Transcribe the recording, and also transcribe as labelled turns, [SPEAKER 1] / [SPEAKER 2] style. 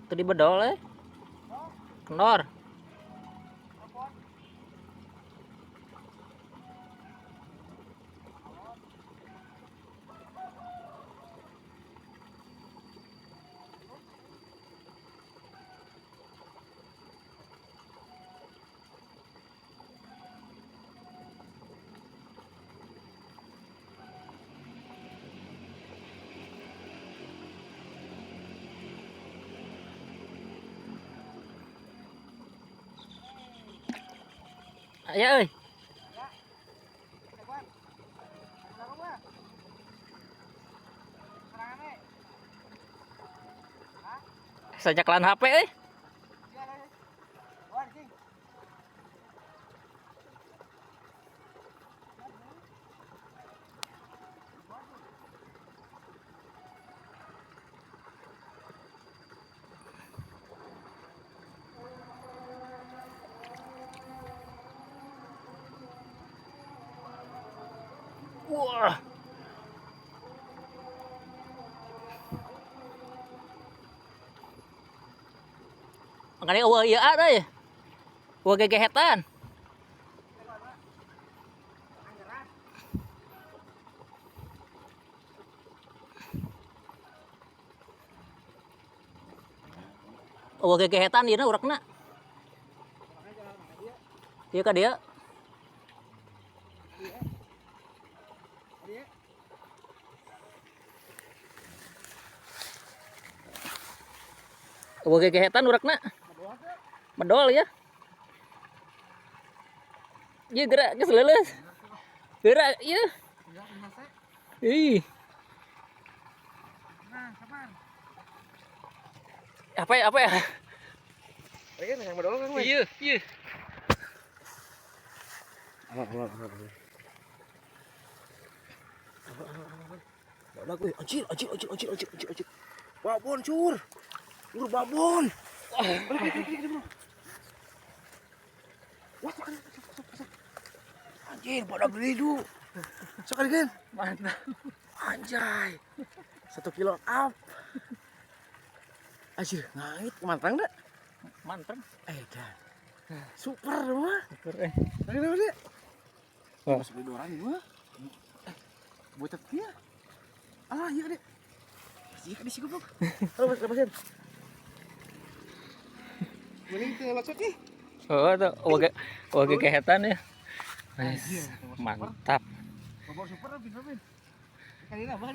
[SPEAKER 1] Tuh di bedol kendor. Ayo ơi. Sajak lan HP euy. Wah. Makanya eueuh ieu euy. Eueuh gegehetan. Eueuh gegehetan ieu urekna. Ieu ka dieu. Eueuh gegehetan urekna. Medol ya. Ieu gerak geus leuleus. Gerak ieu. Ih. Apa ya?
[SPEAKER 2] Yang bedol kan, Mas?
[SPEAKER 1] Iya.
[SPEAKER 2] Ada gue, anjir. Babon, cur. Cur babon. Wah, anjir, pada gelidu. Sekali kan?
[SPEAKER 1] Mantap.
[SPEAKER 2] Anjay. 1 kilo up. Anjir, ngait mantang dah.
[SPEAKER 1] Mantap.
[SPEAKER 2] Dan. Super mah.
[SPEAKER 1] Keren.
[SPEAKER 2] Lagi nama dia.
[SPEAKER 1] Wah.
[SPEAKER 2] Mas beli doran gua. Buat dia. Ah, iya deh. Iya di sini goblok. Halo, Mas, lepasin. Mending teu lacot nih.
[SPEAKER 1] Oh, tuh eueuh gegehetan ya. Mantap.
[SPEAKER 2] Babon super, Bin. Kali ini apa?